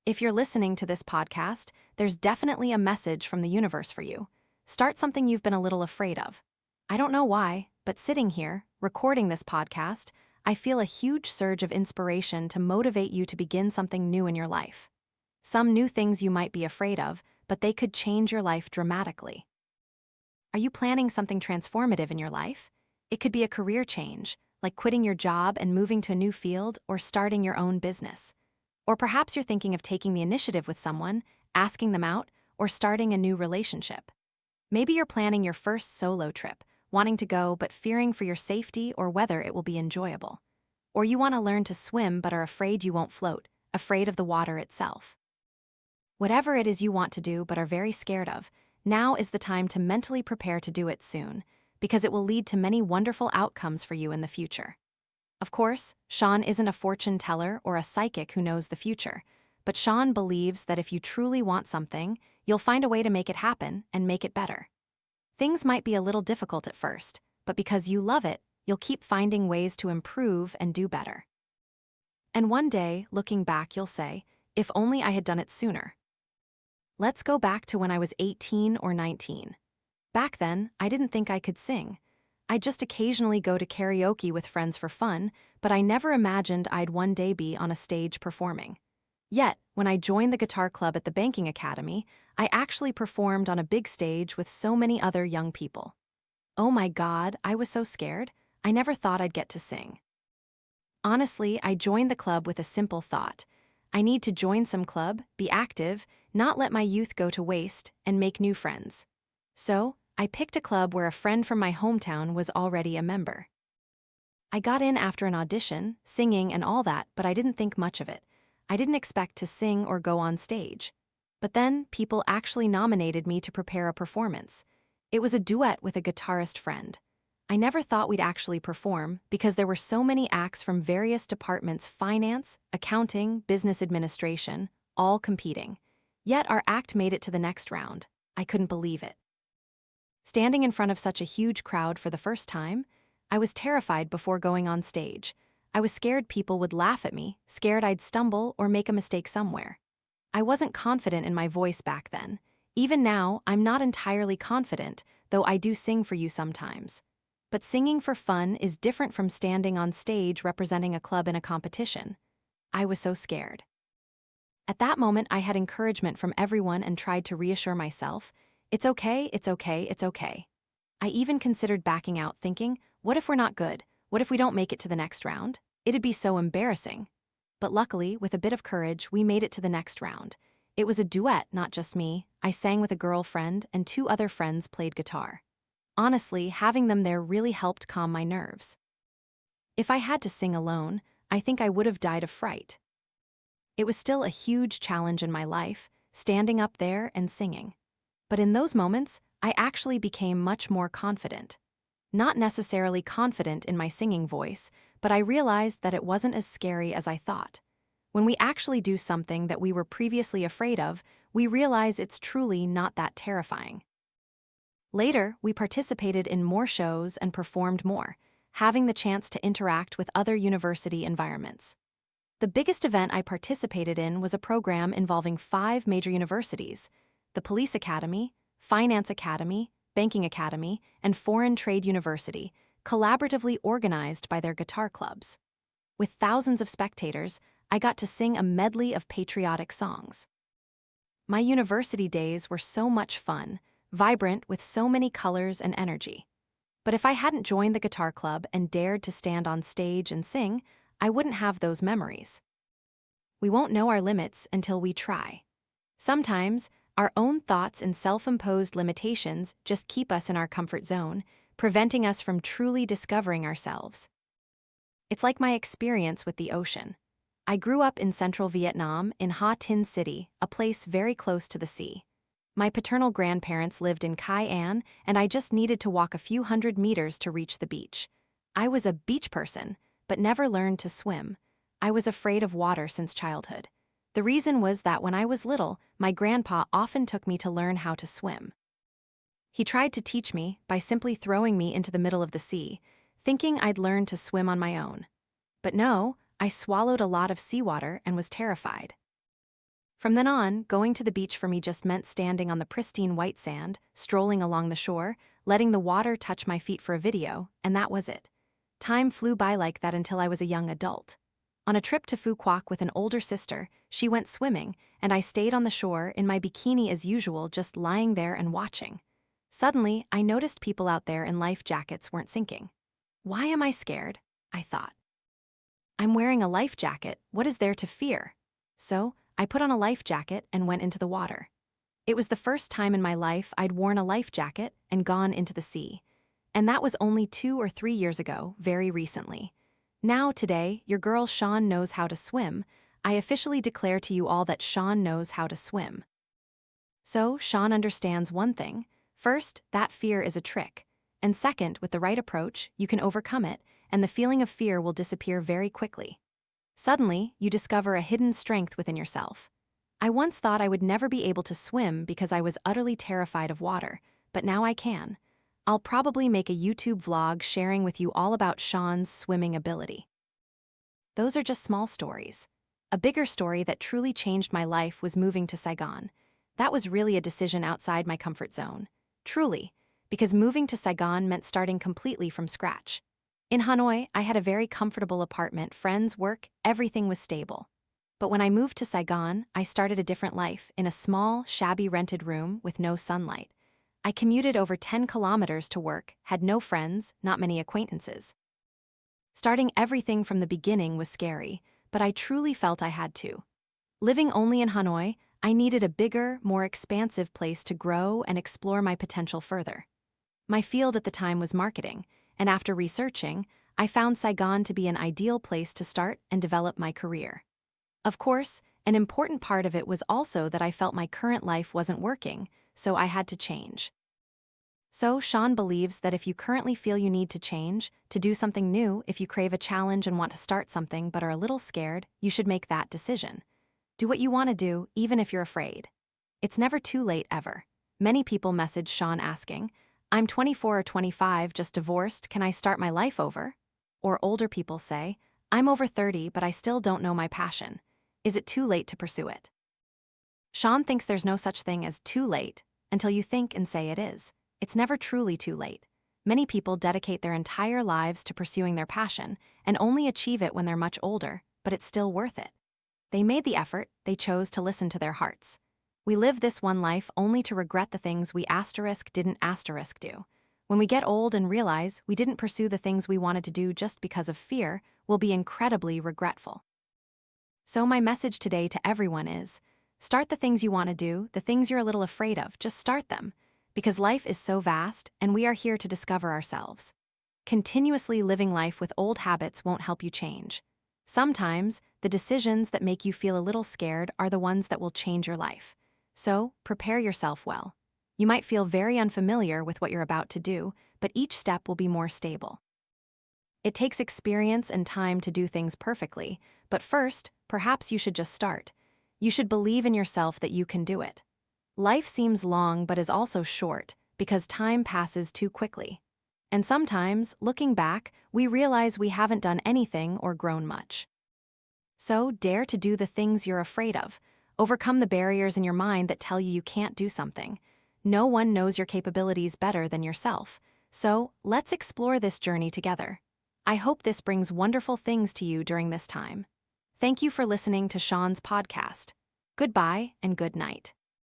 If you're listening to this podcast, there's definitely a message from the universe for you. Start something you've been a little afraid of. I don't know why, but sitting here, recording this podcast, I feel a huge surge of inspiration to motivate you to begin something new in your life. Some new things you might be afraid of, but they could change your life dramatically. Are you planning something transformative in your life? It could be a career change, like quitting your job and moving to a new field or starting your own business. Or perhaps you're thinking of taking the initiative with someone, asking them out, or starting a new relationship. Maybe you're planning your first solo trip, wanting to go but fearing for your safety or whether it will be enjoyable. Or you want to learn to swim but are afraid you won't float, afraid of the water itself. Whatever it is you want to do but are very scared of, now is the time to mentally prepare to do it soon, because it will lead to many wonderful outcomes for you in the future. Of course, Sean isn't a fortune teller or a psychic who knows the future, but Sean believes that if you truly want something, you'll find a way to make it happen and make it better. Things might be a little difficult at first, but because you love it, you'll keep finding ways to improve and do better. And one day, looking back, you'll say, if only I had done it sooner. Let's go back to when I was 18 or 19. Back then, I didn't think I could sing. I'd just occasionally go to karaoke with friends for fun, but I never imagined I'd one day be on a stage performing. Yet, when I joined the guitar club at the banking academy, I actually performed on a big stage with so many other young people. Oh my God, I was so scared. I never thought I'd get to sing. Honestly, I joined the club with a simple thought. I need to join some club, be active, not let my youth go to waste, and make new friends. So, I picked a club where a friend from my hometown was already a member. I got in after an audition, singing and all that, but I didn't think much of it. I didn't expect to sing or go on stage. But then, people actually nominated me to prepare a performance. It was a duet with a guitarist friend. I never thought we'd actually perform because there were so many acts from various departments: finance, accounting, business administration, all competing. Yet our act made it to the next round. I couldn't believe it. Standing in front of such a huge crowd for the first time, I was terrified before going on stage. I was scared people would laugh at me, scared I'd stumble or make a mistake somewhere. I wasn't confident in my voice back then. Even now, I'm not entirely confident, though I do sing for you sometimes. But singing for fun is different from standing on stage representing a club in a competition. I was so scared. At that moment, I had encouragement from everyone and tried to reassure myself, it's okay, it's okay, it's okay. I even considered backing out, thinking, what if we're not good? What if we don't make it to the next round? It'd be so embarrassing. But luckily, with a bit of courage, we made it to the next round. It was a duet, not just me. I sang with a girlfriend, and two other friends played guitar. Honestly, having them there really helped calm my nerves. If I had to sing alone, I think I would have died of fright. It was still a huge challenge in my life, standing up there and singing. But in those moments, I actually became much more confident. Not necessarily confident in my singing voice, but I realized that it wasn't as scary as I thought. When we actually do something that we were previously afraid of, we realize it's truly not that terrifying. Later, we participated in more shows and performed more, having the chance to interact with other university environments. The biggest event I participated in was a program involving 5 major universities: the Police Academy, Finance Academy, Banking Academy, and Foreign Trade University, collaboratively organized by their guitar clubs. With thousands of spectators, I got to sing a medley of patriotic songs. My university days were so much fun, vibrant with so many colors and energy. But if I hadn't joined the guitar club and dared to stand on stage and sing, I wouldn't have those memories. We won't know our limits until we try. Sometimes, our own thoughts and self-imposed limitations just keep us in our comfort zone, preventing us from truly discovering ourselves. It's like my experience with the ocean. I grew up in central Vietnam in Ha Tin City, a place very close to the sea. My paternal grandparents lived in Kai An, and I just needed to walk a few hundred meters to reach the beach. I was a beach person, but never learned to swim. I was afraid of water since childhood. The reason was that when I was little, my grandpa often took me to learn how to swim. He tried to teach me by simply throwing me into the middle of the sea, thinking I'd learn to swim on my own. But no, I swallowed a lot of seawater and was terrified. From then on, going to the beach for me just meant standing on the pristine white sand, strolling along the shore, letting the water touch my feet for a video, and that was it. Time flew by like that until I was a young adult. On a trip to Phuquoc with an older sister, she went swimming, and I stayed on the shore in my bikini as usual, just lying there and watching. Suddenly, I noticed people out there in life jackets weren't sinking. Why am I scared? I thought. I'm wearing a life jacket, what is there to fear? So, I put on a life jacket and went into the water. It was the first time in my life I'd worn a life jacket and gone into the sea. And that was only 2 or 3 years ago, very recently. Now, today, your girl Sean knows how to swim. I officially declare to you all that Sean knows how to swim. So, Sean understands one thing. First, that fear is a trick. And second, with the right approach, you can overcome it, and the feeling of fear will disappear very quickly. Suddenly, you discover a hidden strength within yourself. I once thought I would never be able to swim because I was utterly terrified of water, but now I can. I'll probably make a YouTube vlog sharing with you all about Sean's swimming ability. Those are just small stories. A bigger story that truly changed my life was moving to Saigon. That was really a decision outside my comfort zone. Truly, because moving to Saigon meant starting completely from scratch. In Hanoi, I had a very comfortable apartment, friends, work, everything was stable. But when I moved to Saigon, I started a different life in a small, shabby rented room with no sunlight. I commuted over 10 kilometers to work, had no friends, not many acquaintances. Starting everything from the beginning was scary, but I truly felt I had to. Living only in Hanoi, I needed a bigger, more expansive place to grow and explore my potential further. My field at the time was marketing, and after researching, I found Saigon to be an ideal place to start and develop my career. Of course, an important part of it was also that I felt my current life wasn't working, so I had to change. So, Sean believes that if you currently feel you need to change, to do something new, if you crave a challenge and want to start something but are a little scared, you should make that decision. Do what you want to do, even if you're afraid. It's never too late ever. Many people message Sean asking, I'm 24 or 25, just divorced, can I start my life over? Or older people say, I'm over 30 but I still don't know my passion. Is it too late to pursue it? Sean thinks there's no such thing as too late until you think and say it is. It's never truly too late. Many people dedicate their entire lives to pursuing their passion and only achieve it when they're much older, but it's still worth it. They made the effort, they chose to listen to their hearts. We live this one life only to regret the things we didn't do. When we get old and realize we didn't pursue the things we wanted to do just because of fear, we'll be incredibly regretful. So my message today to everyone is, start the things you want to do, the things you're a little afraid of, just start them. Because life is so vast, and we are here to discover ourselves. Continuously living life with old habits won't help you change. Sometimes, the decisions that make you feel a little scared are the ones that will change your life. So, prepare yourself well. You might feel very unfamiliar with what you're about to do, but each step will be more stable. It takes experience and time to do things perfectly, but first, perhaps you should just start. You should believe in yourself that you can do it. Life seems long but is also short, because time passes too quickly. And sometimes, looking back, we realize we haven't done anything or grown much. So, dare to do the things you're afraid of. Overcome the barriers in your mind that tell you you can't do something. No one knows your capabilities better than yourself. So, let's explore this journey together. I hope this brings wonderful things to you during this time. Thank you for listening to Sean's podcast. Goodbye and good night.